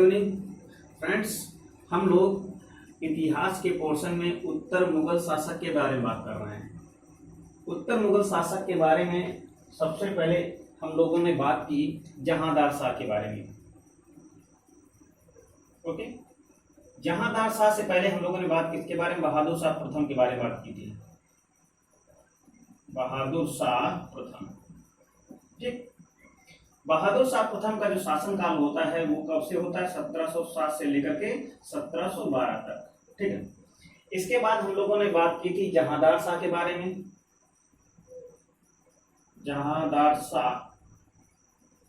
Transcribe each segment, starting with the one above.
Friends, हम लोग इतिहास के पोर्शन में उत्तर मुगल शासक के बारे में बात कर रहे हैं। उत्तर मुगल शासक के बारे में सबसे पहले हम लोगों ने बात की जहांदार शाह के बारे में। ओके, जहांदार शाह से पहले हम लोगों ने बात किसके बारे में? बहादुर शाह प्रथम के बारे में बात की थी। बहादुर शाह प्रथम, ठीक। बहादुर शाह प्रथम का जो शासनकाल होता है वो कब से होता है? 1707 से लेकर के 1712 तक, ठीक है। इसके बाद हम लोगों ने बात की थी जहांदार शाह के बारे में। जहांदार शाह,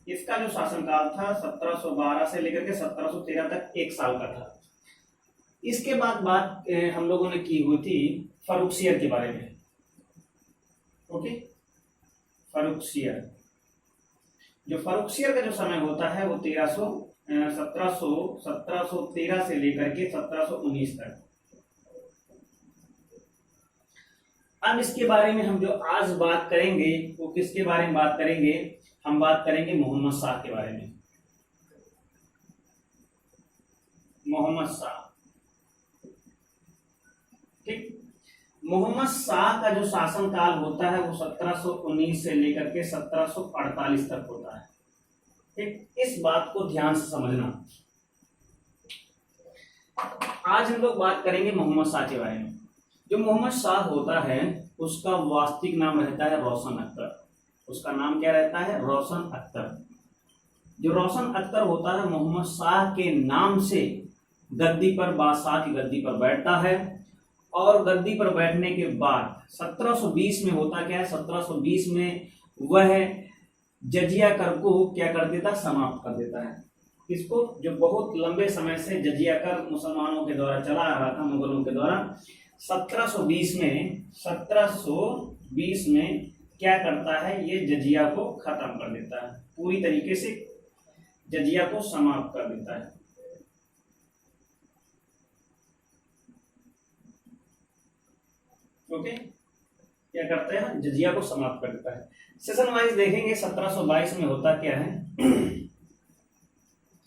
इसका जो शासनकाल था 1712 से लेकर के 1713 तक 1 साल का था। इसके बाद बात हम लोगों ने की हुई थी फर्रुखसियर के बारे में। ओके, फर्रुखसियर, जो फर्रुखसियर का जो समय होता है वो 1713 से लेकर के 1719 तक। अब इसके बारे में हम जो आज बात करेंगे वो किसके बारे में बात करेंगे? हम बात करेंगे मोहम्मद शाह के बारे में। मोहम्मद शाह, ठीक। मोहम्मद शाह का जो शासनकाल होता है वो 1719 से लेकर के 1748 तक होता है, ठीक। इस बात को ध्यान से समझना। आज हम लोग बात करेंगे मोहम्मद शाह के बारे में। जो मोहम्मद शाह होता है उसका वास्तविक नाम रहता है रोशन अख्तर। उसका नाम क्या रहता है? रोशन अख्तर। जो रोशन अख्तर होता है मोहम्मद शाह के नाम से गद्दी पर, बादशाह की गद्दी पर बैठता है। और गद्दी पर बैठने के बाद 1720 में होता क्या है? 1720 में वह जजिया कर को क्या कर देता? समाप्त कर देता है। इसको, जो बहुत लंबे समय से जजिया कर मुसलमानों के द्वारा चला आ रहा था, मुगलों के द्वारा, 1720 में क्या करता है? ये जजिया को खत्म कर देता है, पूरी तरीके से जजिया को समाप्त कर देता है। ओके, क्या करते हैं? जजिया को समाप्त कर देता है। सेशन वाइज देखेंगे 1722 में होता क्या है?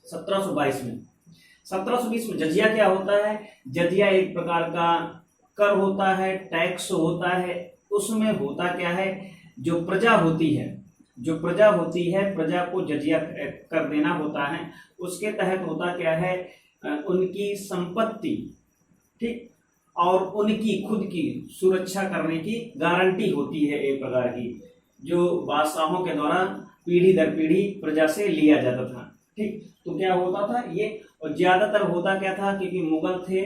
1720 में जजिया क्या होता है? जजिया एक प्रकार का कर होता है, टैक्स होता है। उसमें होता क्या है? जो प्रजा होती है, प्रजा को जजिया कर देना होता है। उसके तहत होता क्या है? उनकी संपत्ति, ठीक, और उनकी खुद की सुरक्षा करने की गारंटी होती है एक प्रकार की, जो बादशाहों के द्वारा पीढ़ी दर पीढ़ी प्रजा से लिया जाता था, ठीक। तो क्या होता था ये? और ज्यादातर होता क्या था? क्योंकि मुगल थे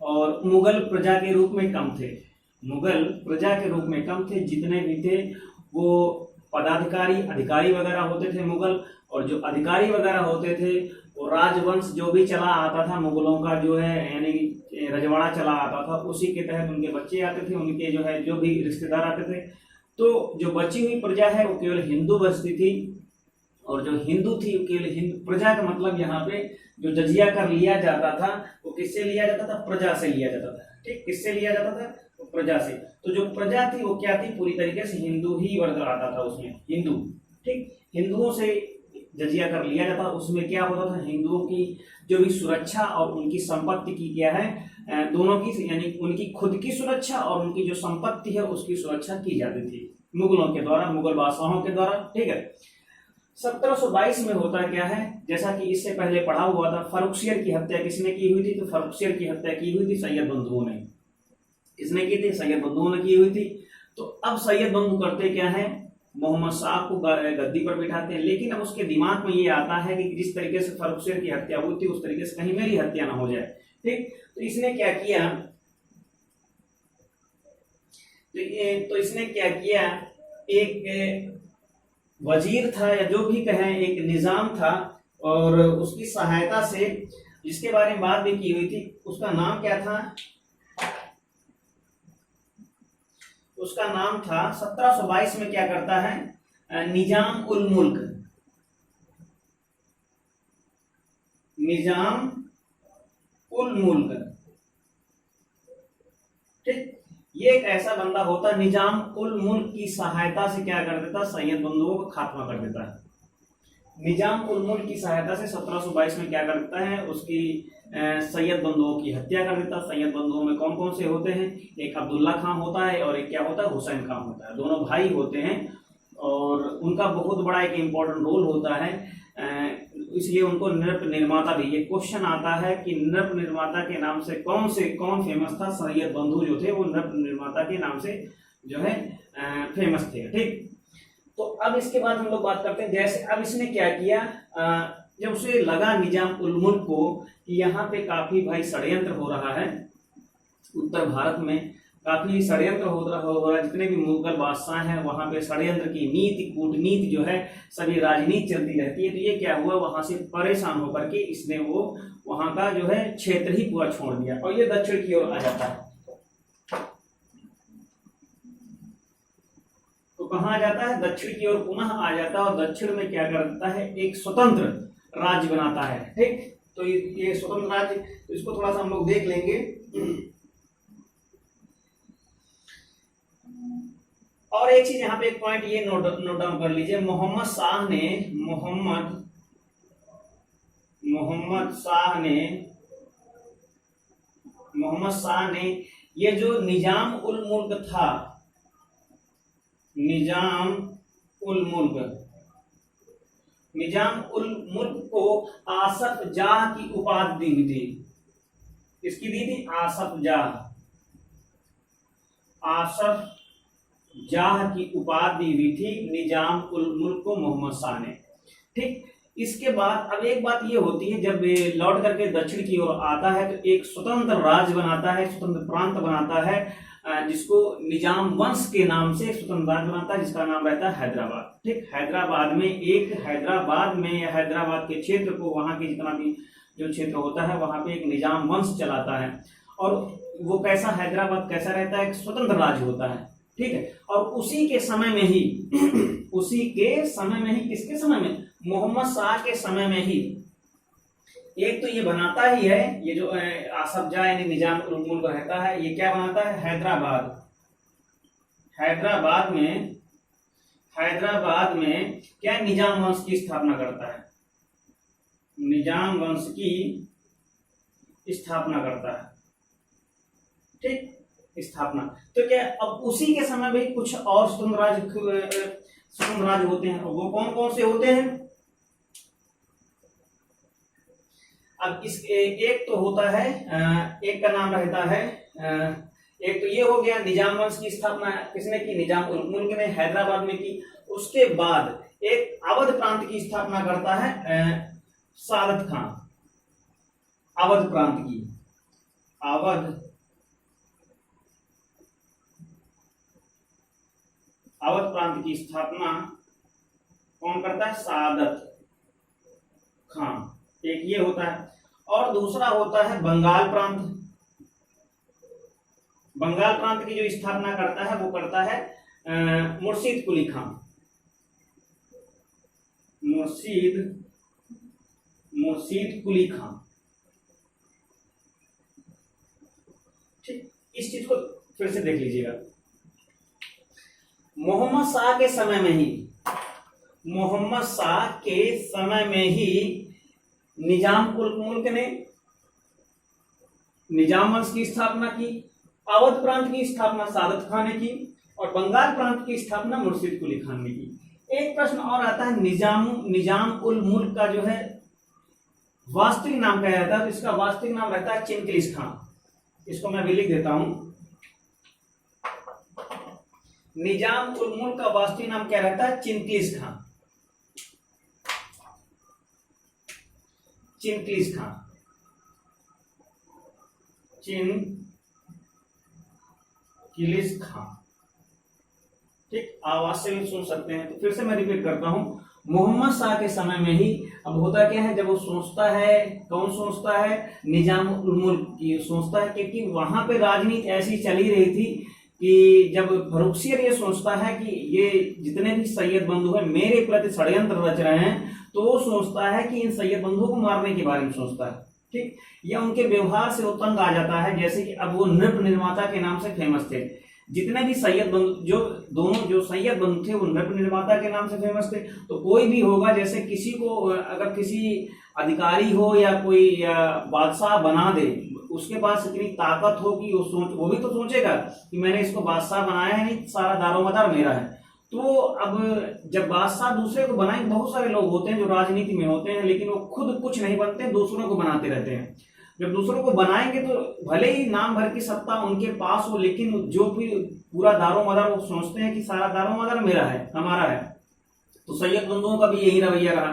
और मुगल प्रजा के रूप में कम थे, जितने भी थे वो पदाधिकारी, अधिकारी वगैरह होते थे मुगल। और जो अधिकारी वगैरह होते थे वो राजवंश जो भी चला आता था मुगलों का, जो है यानी रजवाड़ा चला आता था, उसी के तहत उनके बच्चे आते थे, उनके जो है जो भी रिश्तेदार आते थे। तो जो बची हुई प्रजा है वो केवल हिंदू बसती थी। और जो हिंदू थी वो केवल हिंदू प्रजा का मतलब यहाँ पे जो जजिया कर लिया जाता था वो किससे लिया जाता था? प्रजा से लिया जाता था, ठीक। किससे लिया जाता था? तो प्रजा से। तो जो प्रजा थी वो क्या थी? पूरी तरीके से हिंदू ही वर्ग आता था उसमें, हिंदू, ठीक। हिंदुओं से जजिया कर लिया जाता। उसमें क्या होता था? हिंदुओं की जो भी सुरक्षा और उनकी संपत्ति की क्या है, दोनों की, यानी उनकी खुद की सुरक्षा और उनकी जो संपत्ति है उसकी सुरक्षा की जाती थी मुगलों के द्वारा, मुगल बादशाहों के द्वारा, ठीक है। 1722 में होता क्या है? जैसा कि इससे पहले पढ़ा हुआ था, फर्रुखसियर की हत्या किसने की हुई थी? तो फर्रुखसियर की हत्या की हुई थी सैयद बंधुओं ने। किसने की थी? सैयद बंधुओं ने की हुई थी। तो अब सैयद बंधु करते क्या है? मोहम्मद शाह को गद्दी पर बिठाते हैं। लेकिन अब उसके दिमाग में ये आता है कि जिस तरीके से फर्रुखसियर की हत्या हुई थी उस तरीके से कहीं मेरी हत्या ना हो जाए, ठीक। तो इसने क्या किया? एक वजीर था या जो भी कहें, एक निजाम था, और उसकी सहायता से, जिसके बारे में बात भी की हुई थी, उसका नाम क्या था? उसका नाम था 1722 में क्या करता है? निजाम उल मुल्क। ठीक। ये एक ऐसा बंदा होता है, निजाम उल मुल्क की सहायता से क्या कर देता? सैयद बंधुओं को खात्मा कर देता है। निजाम उल मुल्क की सहायता से 1722 में क्या करता है, उसकी सैयद बंधुओं की हत्या कर देता। सैयद बंधुओं में कौन कौन से होते हैं, एक अब्दुल्ला खां होता है और एक क्या होता है, हुसैन खां होता है। दोनों भाई होते हैं और उनका बहुत बड़ा एक इम्पोर्टेंट रोल होता है, इसलिए उनको नृप निर्माता भी। ये क्वेश्चन आता है कि नृप निर्माता के नाम से कौन फेमस था। सैयद बंधु जो थे वो नृप निर्माता के नाम से जो है फेमस थे। ठीक, तो अब इसके बाद हम लोग बात करते हैं, जैसे अब इसने क्या किया, जब उसे लगा निजाम उल मुल्क को कि यहाँ पे काफी भाई षड्यंत्र हो रहा है, उत्तर भारत में काफी षड्यंत्र हो रहा, जितने भी मुगल बादशाह हैं वहां पे षड्यंत्र की नीति, कूटनीति जो है, सभी राजनीति चलती रहती है। तो ये क्या हुआ, वहां से परेशान होकर के इसने वो वहां का जो है क्षेत्र ही पूरा छोड़ दिया और ये दक्षिण की ओर आ जाता है। तो कहाँ आ जाता है, दक्षिण की ओर पुनः आ जाता है और दक्षिण में क्या करता है, एक स्वतंत्र राज्य बनाता है। ठीक, तो ये स्वतंत्र राज्य, तो इसको थोड़ा सा हम लोग देख लेंगे। और एक चीज यहाँ पे एक पॉइंट ये नोट डाउन कर लीजिए, मोहम्मद शाह ने ये जो निजाम उल मुल्क था, निजाम उल मुल्क को आसफ जाह की उपाधि दी हुई थी। किसकी दी थी, आसफ जाह की उपाधि दी हुई थी निजाम उल मुल्क को मोहम्मद शाह ने। ठीक, इसके बाद अब एक बात ये होती है, जब लौट करके दक्षिण की ओर आता है तो एक स्वतंत्र राज्य बनाता है, स्वतंत्र प्रांत बनाता है, जिसको निजाम वंश के नाम से स्वतंत्र राज्य बनाता है, जिसका नाम रहता है हैदराबाद। ठीक, हैदराबाद में या हैदराबाद के क्षेत्र को, वहां के जितना भी जो क्षेत्र होता है वहां पे एक निजाम वंश चलाता है और वो कैसा, हैदराबाद कैसा रहता है, एक स्वतंत्र राज्य होता है। ठीक है, और उसी के समय में ही किसके समय में, मोहम्मद शाह के समय में ही एक तो ये बनाता ही है, ये जो आसफ जाह यानी निजाम उल मुल्क रहता है, ये क्या बनाता है, हैदराबाद में क्या निजाम वंश की स्थापना करता है, ठीक, स्थापना। तो क्या अब उसी के समय में कुछ और स्वतंत्र राज्य होते हैं, वो कौन कौन से होते हैं। अब इस एक तो होता है, एक का नाम रहता है, एक तो ये हो गया निजाम वंश की स्थापना किसने की, निजाम उल मुल्क ने हैदराबाद में की। उसके बाद एक अवध प्रांत की स्थापना करता है सादत खां, अवध प्रांत की स्थापना कौन करता है, सादत खां। एक ये होता है और दूसरा होता है बंगाल प्रांत की जो स्थापना करता है वो करता है मुर्शीद कुली खां। ठीक, इस चीज को फिर से देख लीजिएगा। मोहम्मद शाह के समय में ही निजाम उल मुल्क ने निजाम वंश की स्थापना की, अवध प्रांत की स्थापना सादत खान ने की और बंगाल प्रांत की स्थापना मुर्शीद कुली खान ने की। एक प्रश्न और आता है, निजाम उल मुल्क का जो है वास्तविक नाम क्या रहता है, तो इसका वास्तविक नाम रहता है चिनकिलिस खां। इसको मैं भी लिख देता हूं, निजाम उल मुल्क का वास्तविक नाम क्या रहता है, चिनकिलिस खां। ठीक, आवाज से भी सुन सकते हैं। तो फिर से मैं रिपीट करता हूं, मोहम्मद शाह के समय में ही अब होता क्या है, जब वो सोचता है, कौन सोचता है, निजाम उल मुल्क की सोचता है, क्योंकि वहां पे राजनीति ऐसी चली रही थी कि जब फर्रुखसियर ये सोचता है कि ये जितने भी सैयद बंधु हैं मेरे प्रति षड्यंत्र रच रहे हैं, तो वो सोचता है कि इन सैयद बंधुओं को मारने के बारे में सोचता है। ठीक, या उनके व्यवहार से वो तंग आ जाता है, जैसे कि अब वो नृप निर्माता के नाम से फेमस थे। जितने भी सैयद बंधु, जो दोनों जो सैयद बंधु थे वो नृत्य निर्माता के नाम से फेमस थे। तो कोई भी होगा, जैसे किसी को अगर किसी अधिकारी हो या कोई बादशाह बना दे, उसके पास इतनी ताकत हो कि वो भी तो सोचेगा कि मैंने इसको बादशाह बनाया है, नहीं सारा दारोमदार मेरा है। तो अब जब बादशाह दूसरे को बनाए, बहुत सारे लोग होते हैं जो राजनीति में होते हैं लेकिन वो खुद कुछ नहीं बनते, दूसरों को बनाते रहते हैं। जब दूसरों को बनाएंगे तो भले ही नाम भर की सत्ता उनके पास हो, लेकिन जो भी पूरा दारोमदार वो सोचते हैं कि सारा दारोमदार मेरा है, हमारा है। तो सैयद बंधुओं का भी यही रवैया रहा,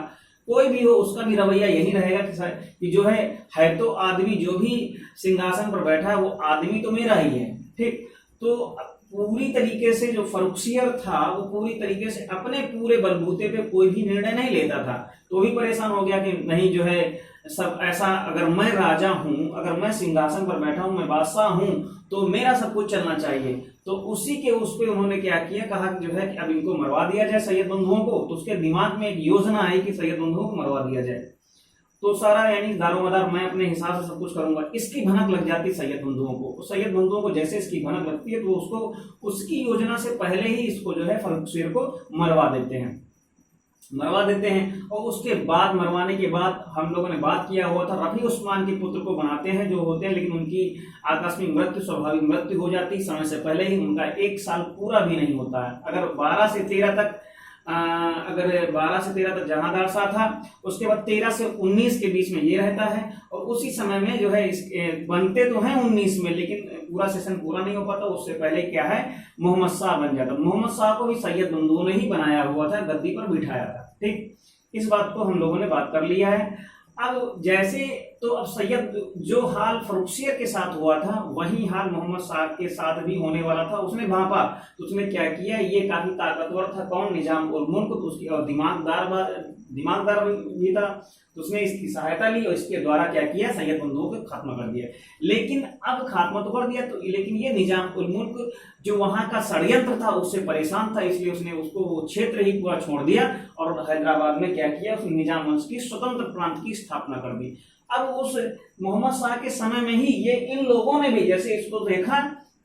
कोई भी हो उसका भी रवैया यही रहेगा कि जो है तो आदमी जो भी सिंहासन पर बैठा है वो आदमी तो मेरा ही है, ठीक। तो पूरी तरीके से जो फर्रुखसियर था वो पूरी तरीके से अपने पूरे बलबूते पे कोई भी निर्णय नहीं लेता था। तो भी परेशान हो गया कि नहीं जो है सब ऐसा, अगर मैं राजा हूं, अगर मैं सिंहासन पर बैठा हूं, मैं बादशाह हूं, तो मेरा सब कुछ चलना चाहिए। तो उसी के उस पे उन्होंने क्या किया, कहा कि जो है कि अब इनको मरवा दिया जाए सैयद बंधुओं को। तो उसके दिमाग में एक योजना आई कि सैयद बंधुओं को मरवा दिया जाए। तो सारा यानी दारोमदार मैं अपने हिसाब से सब कुछ करूंगा, इसकी भनक लग जाती सैयद बंधुओं को। सैयद बंधुओं को जैसे इसकी भनक लगती है तो उसको उसकी योजना से पहले ही इसको जो है फर्रुखसियर को मरवा देते हैं। और उसके बाद मरवाने के बाद हम लोगों ने बात किया हुआ था, रफी उस्मान के पुत्र को बनाते हैं जो होते हैं, लेकिन उनकी आकस्मिक मृत्यु, स्वाभाविक मृत्यु हो जाती समय से पहले ही। उनका 1 साल पूरा भी नहीं होता है। अगर 12 से 13 तक जहांदार शाह था, उसके बाद 13 से 19 के बीच में ये रहता है। और उसी समय में जो है बनते तो हैं 19 में, लेकिन पूरा सेशन पूरा नहीं हो पाता। उससे पहले क्या है, मोहम्मद शाह बन जाता। मोहम्मद शाह को भी सैयद बंधुओं ने ही बनाया हुआ था, गद्दी पर बिठाया था, ठीक। इस बात को हम लोगों ने बात कर लिया है। अब जैसे तो अब सैयद जो हाल फर्रुखसियर के साथ हुआ था वही हाल मोहम्मद शाह के साथ भी होने वाला था। उसने भांपा तो उसने क्या किया, ये काफी ताकतवर था, कौन, निजाम उल मुल्क, तो उसकी और दिमागदार भी था। तो उसने इसकी सहायता ली और इसके द्वारा क्या किया, सैयद बंधुओं को खत्म कर दिया। लेकिन अब खात्मा तो कर दिया, तो लेकिन ये निजाम उल मुल्क जो वहां का षड्यंत्र था उससे परेशान था, इसलिए उसने उसको वो क्षेत्र ही पूरा छोड़ दिया और हैदराबाद में क्या किया, उसने निजाम वंश की स्वतंत्र प्रांत की स्थापना कर दी। अब उस मोहम्मद शाह के समय में ही ये इन लोगों ने भी जैसे इसको देखा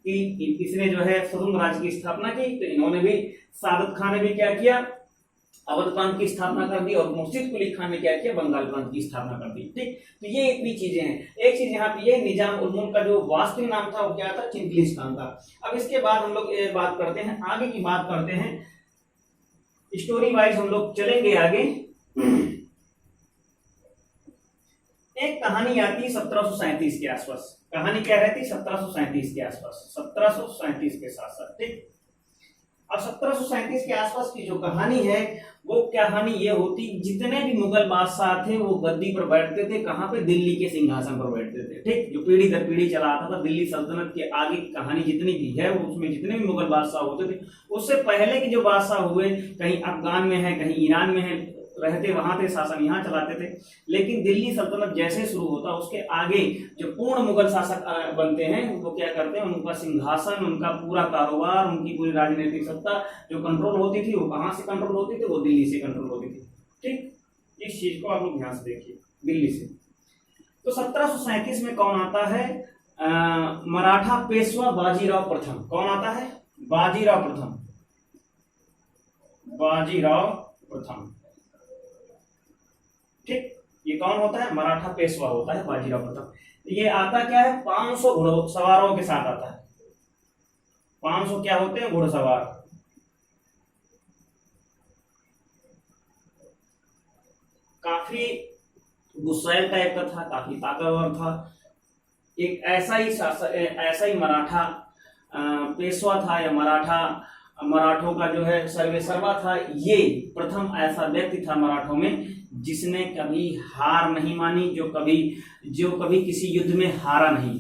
कि इसने जो है स्वतंत्र राज्य की स्थापना की, तो इन्होंने भी, सादत खान ने भी क्या किया, अवध प्रांत की स्थापना कर दी, और मुर्शिद कुली खान ने क्या किया, बंगाल प्रांत की स्थापना कर दी, ठीक। तो ये इतनी चीजें हैं। एक चीज यहाँ पे, ये निजाम उल मुल्क का जो वास्तविक नाम था वो क्या था, चिंतलिस खान था। अब इसके बाद हम लोग बात करते हैं, आगे की बात करते हैं, स्टोरी वाइज हम लोग चलेंगे आगे। एक कहानी आती है 1737 के आसपास। कहानी क्या रहती, 1737 के आसपास, 1737 के साथ साथ, ठीक। अब 1737 के आसपास की जो कहानी है वो कहानी ये होती, जितने भी मुगल बादशाह थे वो गद्दी पर बैठते थे, कहां पे, दिल्ली के सिंहासन पर बैठते थे, ठीक। जो पीढ़ी दर पीढ़ी चला आता था, दिल्ली सल्तनत के आगे की कहानी जितनी भी है उसमें जितने भी मुगल बादशाह होते थे, उससे पहले के जो बादशाह हुए, कहीं अफगान में है, कहीं ईरान में है, रहते वहां थे, शासन यहाँ चलाते थे। लेकिन दिल्ली सल्तनत जैसे शुरू होता उसके आगे जो पूर्ण मुगल शासक बनते हैं वो क्या करते हैं, उनका सिंहासन, उनका पूरा कारोबार, उनकी पूरी राजनीतिक सत्ता जो कंट्रोल होती थी वो कहाँ से कंट्रोल होती थी, वो दिल्ली से कंट्रोल होती थी, ठीक। इस चीज को आप लोग ध्यान से देखिए, दिल्ली से। तो 1737 में कौन आता है, मराठा पेशवा बाजीराव प्रथम। कौन आता है, बाजीराव प्रथम, बाजीराव प्रथम, ठीक। ये कौन होता है, मराठा पेशवा होता है बाजीराव प्रथम। ये आता क्या है, 500 घुड़सवारों के साथ आता है। 500 क्या होते हैं, घुड़सवार। काफी गुस्सैल टाइप का था, काफी ताकतवर था। एक ऐसा ही मराठा पेशवा था, या मराठों का जो है सर्वेसर्वा था। ये प्रथम ऐसा व्यक्ति था मराठों में जिसने कभी हार नहीं मानी, जो कभी किसी युद्ध में हारा नहीं।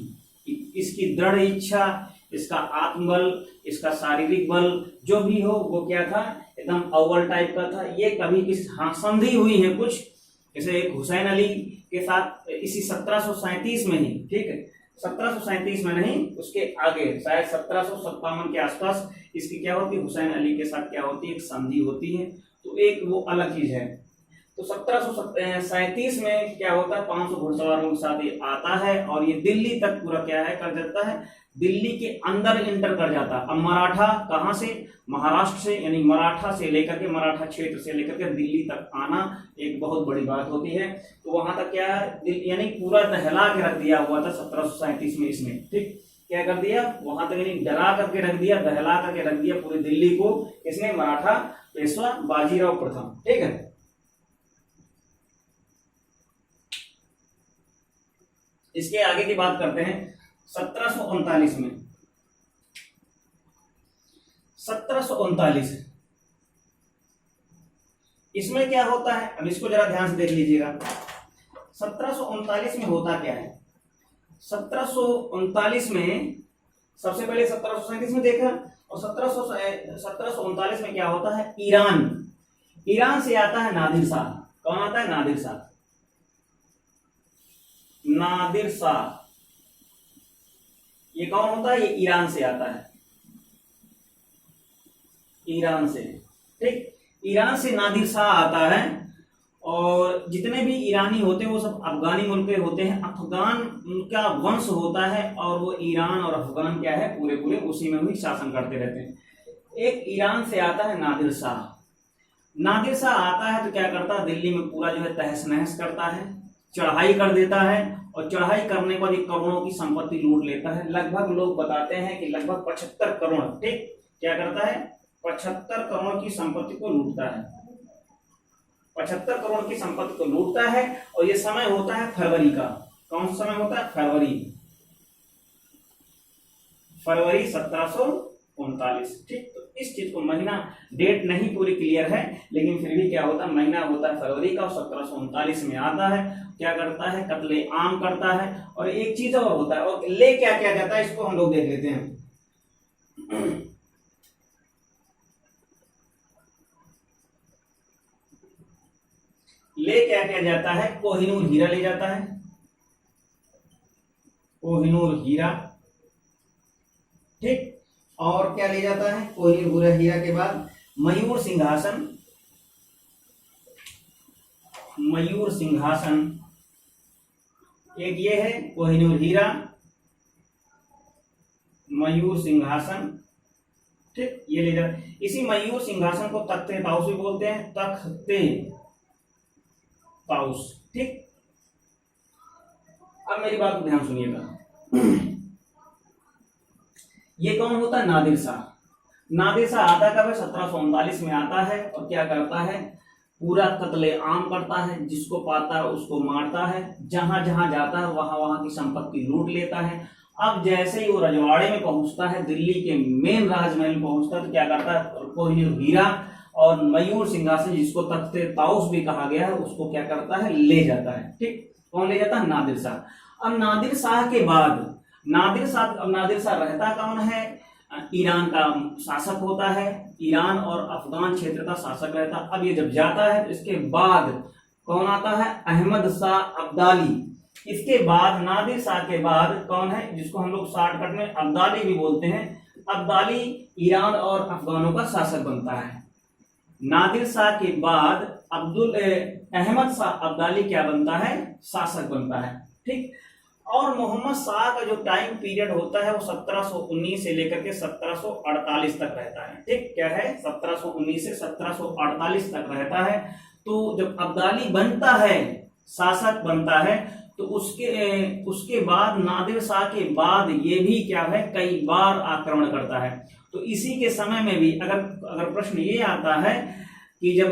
इसकी दृढ़ इच्छा, इसका आत्मबल, इसका शारीरिक बल जो भी हो वो क्या था, एकदम अव्वल टाइप का था। ये कभी किसी, हाँ संधि हुई है कुछ, जैसे एक हुसैन अली के साथ इसी 1737 में ही, ठीक है, 1737 में नहीं, उसके आगे शायद 1757 के आसपास इसकी क्या होती है, हुसैन अली के साथ क्या होती है, एक संधि होती है। तो एक वो अलग चीज है। तो 1737 में क्या होता है, 500 घुड़सवारों के साथ ये आता है और ये दिल्ली तक पूरा क्या है कर जाता है, दिल्ली के अंदर इंटर कर जाता है। अब मराठा कहाँ से, महाराष्ट्र से, यानी मराठा से लेकर के, मराठा क्षेत्र से लेकर के दिल्ली तक आना एक बहुत बड़ी बात होती है। तो वहां तक क्या है, यानी पूरा दहला के रख दिया हुआ था 1737 में इसने, ठीक, क्या कर दिया वहां तक, यानी डरा करके रख दिया, दहला करके रख दिया पूरी दिल्ली को, इसने मराठा पेशवा बाजीराव प्रथम, ठीक है। इसके आगे की बात करते हैं 1739 में। 1739 इसमें क्या होता है, अब इसको जरा ध्यान से देख लीजिएगा। 1739 में होता क्या है, 1739 में सबसे पहले 1737 में देखा, और 1739 में क्या होता है, ईरान से आता है नादिर शाह। कौन आता है, नादिर शाह। नादिर शाह ये कौन होता है, ये ईरान से आता है, ईरान से, ठीक, ईरान से नादिर शाह आता है। और जितने भी ईरानी होते हैं वो सब अफगानी मुल्क के होते हैं, अफगान उनका वंश होता है, और वो ईरान और अफगान क्या है पूरे पूरे उसी में ही शासन करते रहते हैं। एक ईरान से आता है नादिर शाह। नादिर शाह आता है तो क्या करता है, दिल्ली में पूरा जो है तहस नहस करता है, चढ़ाई कर देता है, और चढ़ाई करने के बाद एक करोड़ों की संपत्ति लूट लेता है। लगभग लोग बताते हैं कि लगभग 75 करोड़, ठीक, क्या करता है, 75 करोड़ की संपत्ति को लूटता है, 75 करोड़ की संपत्ति को लूटता है। और ये समय होता है फरवरी का, कौन सा समय होता है, फरवरी 1739, ठीक। तो इस चीज को महीना डेट नहीं पूरी क्लियर है, लेकिन फिर भी क्या होता है, महीना होता है फरवरी का, और 1739 में आता है। क्या करता है, कत्ले आम करता है। और एक चीज और होता है, और ले क्या क्या जाता है इसको हम लोग देख लेते हैं। ले क्या क्या जाता है, कोहिनूर हीरा ले जाता है, कोहिनूर हीरा, ठीक। और क्या ले जाता है, कोहिनूर हीरा के बाद मयूर सिंहासन, मयूर सिंहासन एक ये है, कोहिनूर हीरा, मयूर सिंहासन, ठीक, ये ले जाता है। इसी मयूर सिंहासन को तख्ते ताउस भी बोलते हैं, तख्ते ताउस, ठीक। अब मेरी बात को ध्यान सुनिएगा। ये कौन होता है, नादिर शाह। नादिर शाह आता कब है, 1739 में आता है, और क्या करता है, पूरा कत्ले आम करता है, जिसको पाता है उसको मारता है, जहां जहां जाता है वहां वहां की संपत्ति लूट लेता है। अब जैसे ही वो रजवाड़े में पहुंचता है, दिल्ली के मेन राजमहल में पहुंचता है, तो क्या करता है, कोहिनूर हीरा और मयूर सिंहासन, जिसको तख्ते ताउस भी कहा गया है, उसको क्या करता है, ले जाता है, ठीक। कौन ले जाता है, नादिर शाह। अब नादिर शाह के बाद नादिर शाह रहता कौन है, ईरान का शासक होता है, ईरान और अफगान क्षेत्र का शासक रहता। अब ये जब जाता है तो इसके बाद कौन आता है, अहमद शाह अब्दाली। इसके बाद नादिर शाह के बाद कौन है, जिसको हम लोग शॉर्टकट में अब्दाली भी बोलते हैं, अब्दाली ईरान और अफगानों का शासक बनता है। नादिर शाह के बाद अहमद शाह अब्दाली क्या बनता है, शासक बनता है, ठीक। और मोहम्मद शाह का जो टाइम पीरियड होता है वो 1719 से लेकर के 1748 तक रहता है, ठीक। क्या है, 1719 से 1748 तक रहता है। तो जब अब्दाली बनता है, शासक बनता है, तो उसके बाद नादिर शाह के बाद ये भी क्या है, कई बार आक्रमण करता है। तो इसी के समय में भी अगर प्रश्न ये आता है कि जब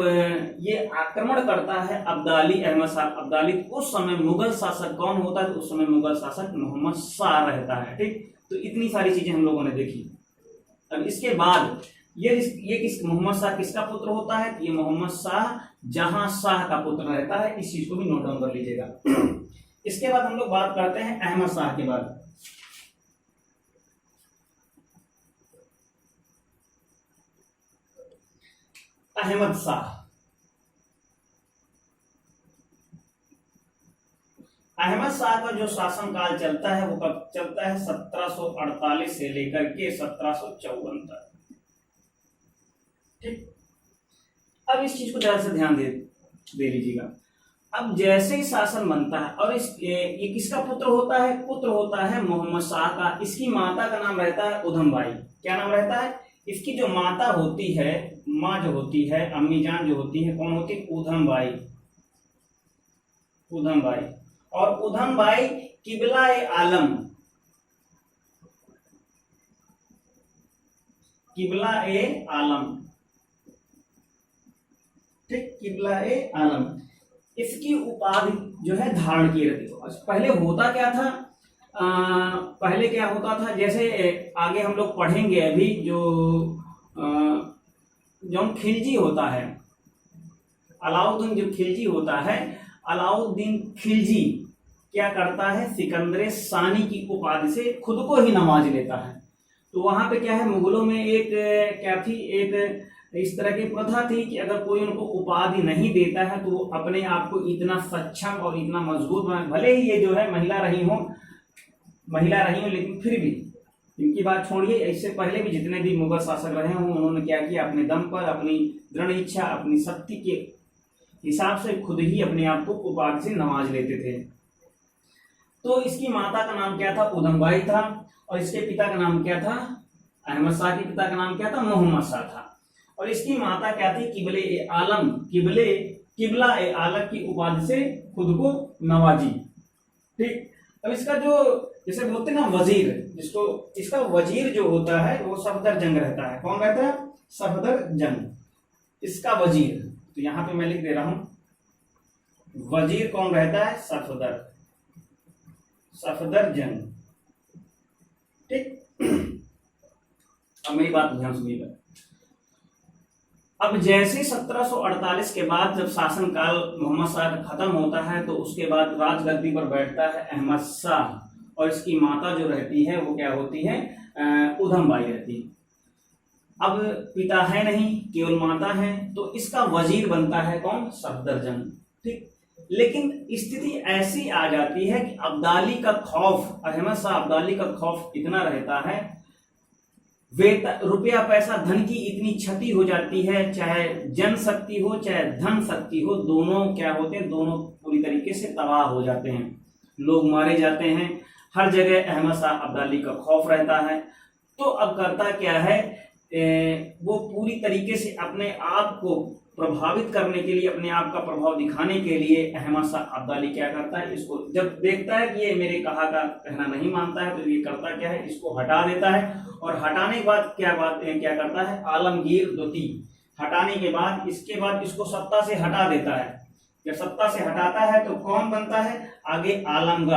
ये आक्रमण करता है अब्दाली, अहमद शाह अब्दाली, तो उस समय मुगल शासक कौन होता है, तो उस समय मुगल शासक मोहम्मद शाह रहता है, ठीक। तो इतनी सारी चीजें हम लोगों ने देखी। अब इसके बाद ये मोहम्मद शाह किसका पुत्र होता है, ये मोहम्मद शाह जहां शाह का पुत्र रहता है। इस चीज को भी नोट डाउन कर लीजिएगा। इसके बाद हम लोग बात करते हैं अहमद शाह के बाद। अहमद शाह, अहमद शाह का जो शासन काल चलता है वो कब चलता है, 1748 से लेकर के 1754 तक, ठीक। अब इस चीज को ध्यान से ध्यान दे, दे लीजिएगा। अब जैसे ही शासन बनता है और ये किसका पुत्र होता है? पुत्र होता है मोहम्मद शाह का। इसकी माता का नाम रहता है उधम बाई। क्या नाम रहता है? इसकी जो माता होती है, माँ जो होती है, अम्मी जान जो होती है, कौन होती है? उधम बाई। Udham by. और उधम बाई किबला ए आलम, किबला ए आलम, ठीक, किबला ए आलम, इसकी उपाधि जो है धारण की रहती है। पहले होता क्या था? पहले क्या होता था, जैसे आगे हम लोग पढ़ेंगे अभी, जो खिलजी होता है, अलाउद्दीन जो खिलजी होता है, अलाउद्दीन खिलजी क्या करता है? सिकंदर सानी की उपाधि से खुद को ही नवाज लेता है। तो वहां पे क्या है, मुगलों में एक क्या थी, एक इस तरह की प्रथा थी कि अगर कोई उनको उपाधि नहीं देता है तो वो अपने आप को इतना सक्षम और इतना मजबूत बना, भले ही ये जो है महिला रही हो, लेकिन फिर भी इनकी बात छोड़िए, इससे पहले भी जितने भी मुगल शासक रहे हों, उन्होंने क्या किया? अपने दम पर, अपनी दृढ़ इच्छा, अपनी शक्ति के हिसाब से खुद ही अपने आप को उपाधि से नवाज लेते थे। तो इसकी माता का नाम क्या था? उधम बाई था। और इसके पिता का नाम क्या था? अहमद शाह के पिता का नाम क्या था? मोहम्मद शाह था। और इसकी माता क्या थी? किबले ए आलम, किबला ए आलम की उपाधि से खुद को नवाजी। ठीक। अब इसका जो, जैसे बोलते हैं ना वजीर, जिसको, इसका वजीर जो होता है वो सफदर जंग रहता है। कौन रहता है? सफदर जंग, इसका वजीर। तो यहां पे मैं लिख दे रहा हूं, वजीर कौन रहता है? सफदर जंग। ठीक। अब मेरी बात ध्यान सुनिएगा। अब जैसे 1748 के बाद जब शासनकाल मोहम्मद शाह का खत्म होता है, तो उसके बाद राजगद्दी पर बैठता है अहमद शाह, और इसकी माता जो रहती है वो क्या होती है? उधम बाई रहती है। अब पिता है नहीं, केवल माता है, तो इसका वजीर बनता है कौन? सफदर जंग। ठीक। लेकिन स्थिति ऐसी आ जाती है कि अब्दाली का खौफ, अहमद शाह अब्दाली का खौफ इतना रहता है, रुपया पैसा धन की इतनी क्षति हो जाती है, चाहे जनशक्ति हो चाहे धन शक्ति हो, दोनों क्या होते हैं? दोनों पूरी तरीके से तबाह हो जाते हैं, लोग मारे जाते हैं, हर जगह अहमद शाह अब्दाली का खौफ रहता है। तो अब करता क्या है, वो पूरी तरीके से अपने आप को प्रभावित करने के लिए, अपने आप का प्रभाव दिखाने के लिए अहमद शाह अब्दाली क्या करता है? इसको जब देखता है कि ये मेरे कहा का कहना नहीं मानता है, तो ये करता क्या है? इसको हटा देता है। और हटाने के बाद क्या करता है? आलमगीर द्वितीय, हटाने के बाद, इसके बाद इसको सत्ता से हटा देता है। जब सत्ता से हटाता है तो कौन बनता है आगे? आलमगीर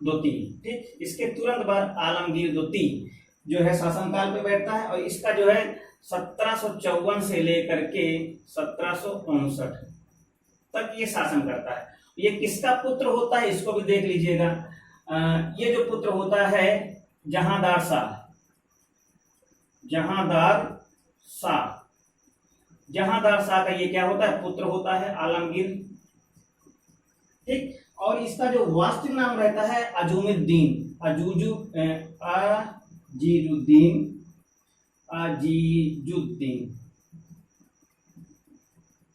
द्वितीय, ठीक। इसके तुरंत बाद आलमगीर द्वितीय जो है शासनकाल पे बैठता है, और इसका जो है 1754 से लेकर के 1759 तक ये शासन करता है। ये किसका पुत्र होता है? इसको भी देख लीजिएगा। ये जो पुत्र होता है जहांदार शाह, जहांदार शाह का ये क्या होता है? पुत्र होता है आलमगीर। ठीक। और इसका जो वास्तविक नाम रहता है अजीजुद्दीन।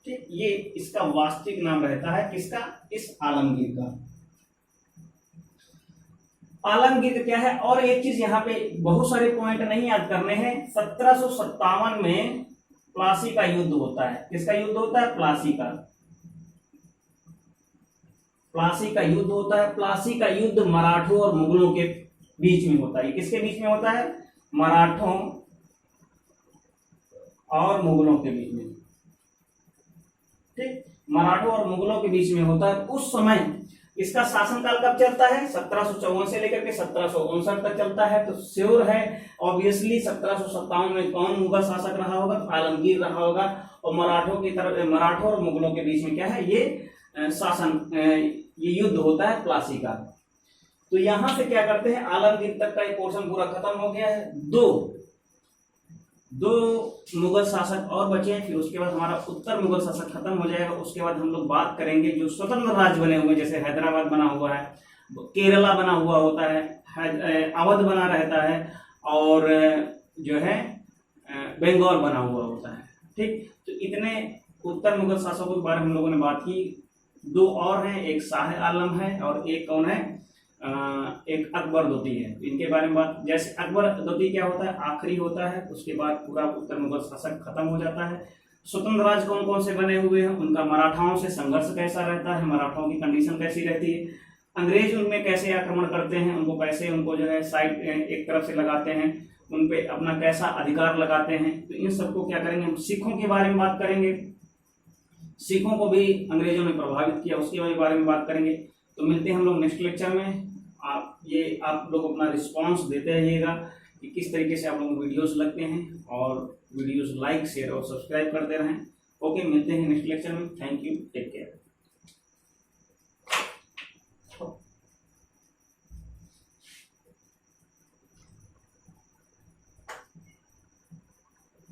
ठीक। ये इसका वास्तविक नाम रहता है, किसका? इस आलमगीर का। आलमगीर क्या है? और एक चीज यहाँ पे बहुत सारे पॉइंट नहीं याद करने हैं। 1757 में प्लासी का युद्ध होता है। किसका युद्ध होता है? प्लासी का युद्ध होता है। प्लासी का युद्ध मराठों और मुगलों के बीच में होता है। किसके बीच में होता है? मराठों और मुगलों के बीच में। ठीक। मराठों और मुगलों के बीच में होता है। उस समय इसका शासनकाल कब चलता है? 1754 से लेकर के 1759 तक चलता है। तो श्योर है ऑब्वियसली 1757 में कौन मुगल शासक रहा होगा? तो आलमगीर रहा होगा। और मराठों और मुगलों के बीच में क्या है? ये युद्ध होता है प्लासी का। तो यहां से क्या करते हैं? आलमगीर तक का ये पोर्शन पूरा खत्म हो गया है। दो मुगल शासक और बचे हैं, फिर उसके बाद हमारा उत्तर मुगल शासक खत्म हो जाएगा। उसके बाद हम लोग बात करेंगे जो स्वतंत्र राज्य बने हुए, जैसे हैदराबाद बना हुआ है, केरला बना हुआ होता है, अवध बना रहता है, और जो है बंगाल बना हुआ होता है। ठीक, तो इतने उत्तर मुगल शासकों के बारे में हम लोगों ने बात की। दो और हैं, एक शाह आलम है और एक कौन है, एक अकबर दोती है। इनके बारे में बात, जैसे अकबर दोती क्या होता है, आखिरी होता है, उसके बाद पूरा उत्तर मुगल शासक खत्म हो जाता है। स्वतंत्र राज्य कौन कौन से बने हुए हैं, उनका मराठाओं से संघर्ष कैसा रहता है, मराठाओं की कंडीशन कैसी रहती है, अंग्रेज उनमें कैसे आक्रमण करते हैं, उनको कैसे उनको जो है साइड एक तरफ से लगाते हैं, उन पे अपना कैसा अधिकार लगाते हैं। तो इन सबको क्या करेंगे, हम सिखों के बारे में बात करेंगे, सिखों को भी अंग्रेजों ने प्रभावित किया, उसके बारे में बात करेंगे। तो मिलते हैं हम लोग नेक्स्ट लेक्चर में। आप लोग अपना रिस्पांस देते रहिएगा कि किस तरीके से आप लोग वीडियोस लगते हैं, और वीडियोस लाइक शेयर और सब्सक्राइब करते रहें। ओके, मिलते हैं नेक्स्ट लेक्चर में। Thank you.